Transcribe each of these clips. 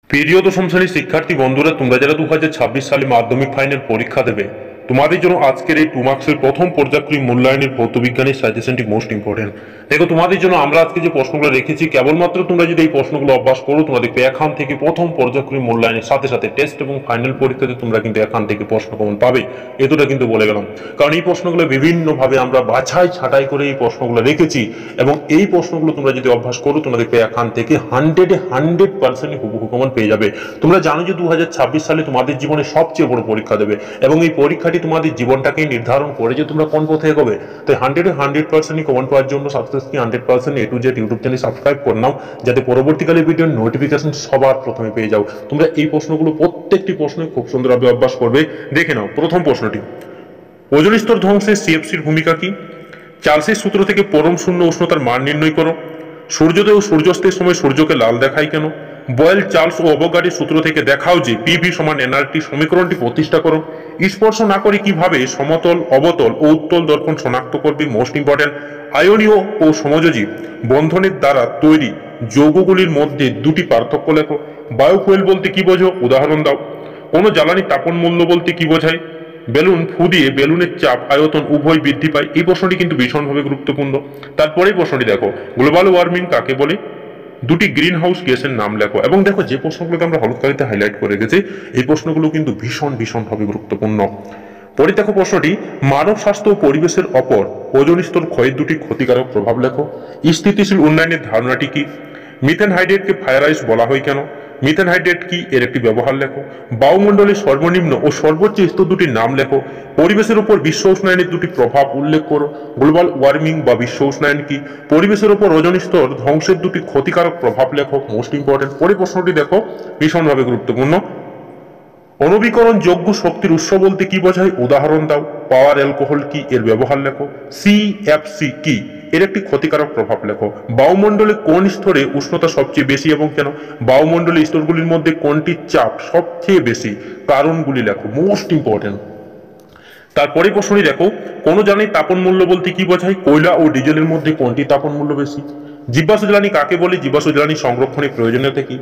প্রিয় দশম শ্রেণীর শিক্ষার্থী বন্ধুরা, তোমরা যারা 2026 সালে মাধ্যমিক ফাইনাল পরীক্ষা দেবে, তোমাদের জন্য আজকের এই 2 মার্কসের প্রথম পর্যায়ক্রমিক মূল্যায়নের ভৌতবিজ্ঞানের সাজেশনটি মোস্ট ইম্পর্টেন্ট। দেখো, তোমাদের জন্য আমরা আজকে যে প্রশ্নগুলো রেখেছি, কেবলমাত্র তোমরা যদি এই প্রশ্নগুলো অভ্যাস করো, তোমাদের এখান থেকে প্রথম পর্যায়ক্রমিক মূল্যায়নের সাথে সাথে টেস্ট এবং ফাইনাল পরীক্ষাতে তোমরা কিন্তু এখান থেকে প্রশ্ন কমন পাবে, এতটা কিন্তু বলে গেলাম। কারণ এই প্রশ্নগুলো বিভিন্নভাবে আমরা বাছাই ছাঁটাই করে এই প্রশ্নগুলো রেখেছি, এবং এই প্রশ্নগুলো তোমরা যদি অভ্যাস করো, তোমরা দেখবে এখান থেকে 100% হুবহু কমন পেয়ে যাবে। তোমরা জানো যে 2026 সালে তোমাদের জীবনে সবচেয়ে বড় পরীক্ষা দেবে, এবং এই পরীক্ষাটি তোমাদের জীবনটাকেই নির্ধারণ করে যে তোমরা কোন পথে এগোবে। তাই 100% কমন পাওয়ার জন্য সাকসেস কি 100% A to Z YouTube channel subscribe করে নাও, যাতে পরবর্তীকালে ভিডিওর নোটিফিকেশন সবার প্রথমে পেয়ে যাও। তোমরা এই প্রশ্নগুলো প্রত্যেকটি প্রশ্ন খুব সুন্দরভাবে অভ্যাস করবে। দেখে নাও প্রথম প্রশ্নটি, ওজোন স্তর ধ্বংসে সিএফসির ভূমিকা কি? চার্লসের সূত্র থেকে পরম শূন্য উষ্ণতার মান নির্ণয় করো। সূর্যোদয় ও সূর্যাস্তের সময় সূর্যকে লাল দেখায় কেন? বয়েল, চার্লস ও অবগার্ডের সূত্র থেকে দেখাও যে পিভি সমান এনআরটি সমীকরণটি প্রতিষ্ঠা করো। স্পর্শ না করে কিভাবে সমতল, অবতল ও উত্তল দর্পণ শনাক্ত করবে? Most important. আয়নীয় ও সমযোজী বন্ধনের দ্বারা তৈরি যৌগগুলির মধ্যে দুটি পার্থক্য লেখো। বায়োফুয়েল বলতে কি বোঝো? উদাহরণ দাও। কোনো জ্বালানির তাপন মূল্য বলতে কি বোঝায়? বেলুন ফু দিয়ে বেলুনের চাপ, আয়তন উভয় বৃদ্ধি পায়। এই প্রশ্নটি কিন্তু ভীষণভাবে গুরুত্বপূর্ণ। তারপরে প্রশ্নটি দেখো, গ্লোবাল ওয়ার্মিং কাকে বলে? দুটি গ্রিন হাউস গ্যাসের নাম লেখো। এবং দেখো, যে প্রশ্নগুলোকে আমরা হলুদ কালিতে হাইলাইট করে গেছি, এই প্রশ্নগুলো কিন্তু ভীষণভাবে গুরুত্বপূর্ণ। পরে দেখো প্রশ্নটি, মানব স্বাস্থ্য ও পরিবেশের অপর ওজোন স্তর ক্ষয়ের দুটি ক্ষতিকারক প্রভাব লেখো। স্থিতিশীল উন্নয়নের ধারণাটি কি? মিথেন হাইড্রেটকে ফায়ার আইস বলা হয় কেন? মিথেন হাইড্রেট কি, এর একটি ব্যবহার লেখো। বায়ুমণ্ডলের সর্বনিম্ন ও সর্বোচ্চ স্তর দুটির নাম লেখো। পরিবেশের উপর বিশ্ব উষ্ণায়নের দুটি প্রভাব উল্লেখ করো। গ্লোবাল ওয়ার্মিং বা বিশ্ব উষ্ণায়ন কি? পরিবেশের উপর ওজোন স্তর ধ্বংসের দুটি ক্ষতিকারক প্রভাব লেখো। Most important. পরে প্রশ্নটি দেখো, ভীষণভাবে গুরুত্বপূর্ণ। অনবীকরণ যোগ্য শক্তির উৎস বলতে কি বোঝায়? উদাহরণ দাও। পাওয়ার অ্যালকোহল কি, এর ব্যবহার লেখো। সিএফসি কি, এর একটি ক্ষতিকারক প্রভাব লেখো। বায়ুমণ্ডলে কোন স্তরে উষ্ণতা সবচেয়ে বেশি এবং কেন? বায়ুমণ্ডলের স্তরগুলির মধ্যে কোনটির চাপ সবচেয়ে বেশি? কারণগুলি লেখো। Most important. তারপরে প্রশ্নটি দেখো, কোন জ্বালানির তাপন মূল্য বলতে কি বোঝায়? কয়লা ও ডিজেলের মধ্যে কোনটি তাপন মূল্য বেশি? জীবাশ্ম জ্বালানি কাকে বলে? জীবাশ্ম জ্বালানি সংরক্ষণের প্রয়োজনীয়তা কি?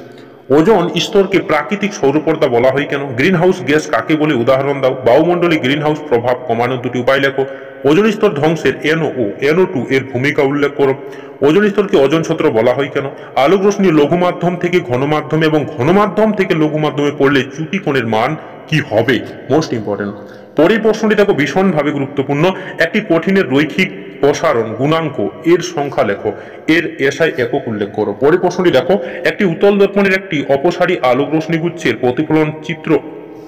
ওজোন স্তরকে প্রাকৃতিক সৌরপর্দা বলা হয় কেন? গ্রিন হাউস গ্যাস কাকে বলে? উদাহরণ দাও। বায়ুমণ্ডলে গ্রিন হাউস প্রভাব কমানোর দুটি উপায় লেখো। ওজোন স্তর ধ্বংসের NO ও NO2 এর ভূমিকা উল্লেখ করো। ওজোন স্তরকে ওজোন ছত্র বলা হয় কেন? আলোক রশ্মি লঘু মাধ্যম থেকে ঘন মাধ্যমে এবং ঘন মাধ্যম থেকে লঘু মাধ্যমে পড়লে চ্যুতি কোণের মান কি হবে? Most important. পরের প্রশ্নটি দেখো, ভীষণভাবে গুরুত্বপূর্ণ। একটি কঠিনের রৈখিক প্রসারণ গুণাঙ্ক এর সংখ্যা লেখো। এর এসআই একক উল্লেখ করো। পরের প্রশ্নটি দেখো, একটি উত্তল দর্পণের একটি অপসারী আলোক রশ্মিগুচ্ছের প্রতিফলন চিত্র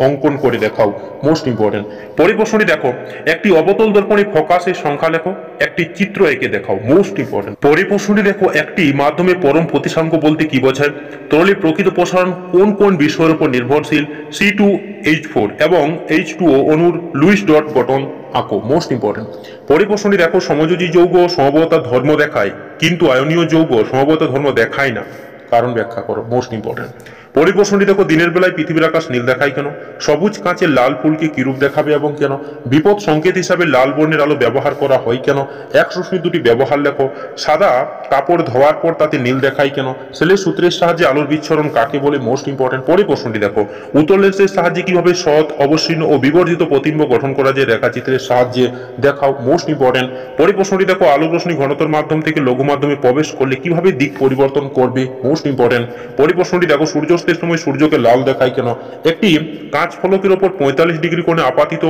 অঙ্কন করে দেখাও। Most important. পরের প্রশ্নটি দেখো, একটি অবতল দর্পণে ফোকাসের সংখ্যা লেখো। একটি চিত্র এঁকে দেখাও। Most important. পরের প্রশ্নটি দেখো, একটি মাধ্যমে পরম প্রতিসাঙ্ক বলতে কি বোঝায়? তরলের প্রকৃত প্রসারণ কোন কোন বিষয়ের উপর নির্ভরশীল? C2H4 এবং H2O অণুর লুইস ডট গঠন আঁকো। Most important. পরের প্রশ্নটি দেখো, সমযোজী যৌগ সমবেতার ধর্ম দেখায়, কিন্তু আয়নীয় যৌগ সমবেতার ধর্ম দেখায় না, কারণ ব্যাখ্যা করো। Most important. পরের প্রশ্নটি দেখো, দিনের বেলায় পৃথিবীর আকাশ নীল দেখায় কেন? সবুজ কাঁচের লাল ফুলকে কিরূপ দেখাবে এবং কেন? বিপদ সংকেত হিসাবে লাল বর্ণের আলো ব্যবহার করা হয় কেন? এক রশ্মির দুটি ব্যবহার লেখো। সাদা কাপড় ধোয়ার পর তাতে নীল দেখায় কেন? সেলের সূত্রের সাহায্যে আলোর বিচ্ছরণ কাকে বলে? Most important. পরের প্রশ্নটি দেখো, উত্তল লেন্সের সাহায্যে কিভাবে সৎ, অবসীর্ণ ও বিবর্জিত প্রতিবিম্ব গঠন করা যায়? রেখাচিত্রের সাহায্যে দেখাও। Most important. পরের প্রশ্নটি দেখো, আলোক রশ্মি ঘনত্বর মাধ্যম থেকে লঘু মাধ্যমে প্রবেশ করলে কিভাবে দিক পরিবর্তন করবে? Most important. পরের প্রশ্নটি দেখো, সূর্যাস্তের সময় সূর্যকে লাল দেখায় কেন? একটি কাঁচ ফলকের ওপর 45 ডিগ্রি কোণে আপাতিত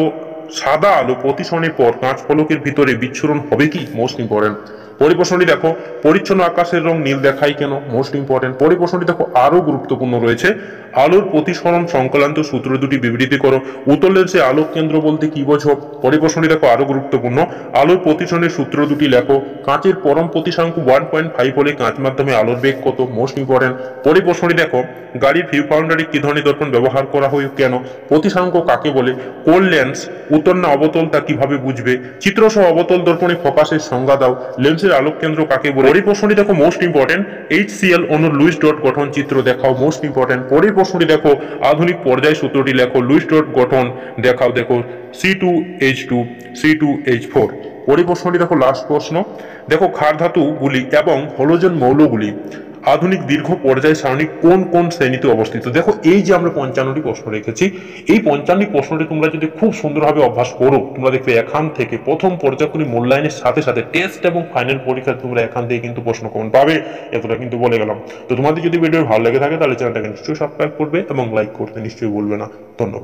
সাদা আলো প্রতিসরণের পর কাঁচ ফলকের ভিতরে বিচ্ছুরণ হবে কি? Most important. পরের প্রশ্নটি দেখো, পরিচ্ছন্ন আকাশের রং নীল দেখায় কেন? Most important. পরের প্রশ্নটি দেখো, আরো গুরুত্বপূর্ণ রয়েছে। আলোর প্রতিসরণ সংক্রান্ত সূত্র দুটি বিবৃতি করো। উত্তল লেন্সে আলোক কেন্দ্র বলতে কি বোঝো? পরের প্রশ্নটি দেখো, আরো গুরুত্বপূর্ণ। আলোর প্রতিসরণের সূত্র দুটি লেখো। কাঁচের পরম প্রতিসাঙ্ক 1.5 হলে কাঁচ মাধ্যমে আলোর বেগ কত? Most important. পরের প্রশ্নটি দেখো, গাড়ির ভিউ ফাউন্ডারে কি ধরনের দর্পণ ব্যবহার করা হয় কেন? প্রতিসাঙ্ক কাকে বলে? কোন লেন্স উত্তল না অবতল তা কিভাবে বুঝবে? চিত্রসহ অবতল দর্পণে ফোকাসের সংজ্ঞা দাও। লেন্সের আলোক কেন্দ্র কাকে বলে? পরের প্রশ্নটি দেখো, মোস্ট ইম্পর্টেন্ট। HCl অণুর লুইস ডট গঠন চিত্র দেখাও। Most important. পরের প্রশ্নটি দেখো, আধুনিক পর্যায় সূত্রটি লেখো। লুইস ডট গঠন দেখাও। দেখো C2H2 C2H4। পরের প্রশ্নটি দেখো, লাস্ট প্রশ্ন। দেখো, ক্ষার ধাতুগুলি এবং হলোজেন মৌলগুলি আধুনিক দীর্ঘ পর্যায় সারণী কোন কোন শ্রেণীতে অবস্থিত। দেখো এই যে আমরা 55টি প্রশ্ন রেখেছি, এই 55টি প্রশ্নটি তোমরা যদি খুব সুন্দরভাবে অভ্যাস করো, তোমরা দেখবে এখান থেকে প্রথম পর্যায়ক্রমিক মূল্যায়নের সাথে সাথে টেস্ট এবং ফাইনাল পরীক্ষা তোমরা এখান থেকে কিন্তু প্রশ্ন কমন পাবে, এতটা কিন্তু বলে গেলাম। তো তোমাদের যদি ভিডিও ভালো লেগে থাকে তাহলে চ্যানেলটাকে নিশ্চয়ই সাবস্ক্রাইব করবে এবং লাইক করতে নিশ্চয়ই ভুলবে না। ধন্যবাদ।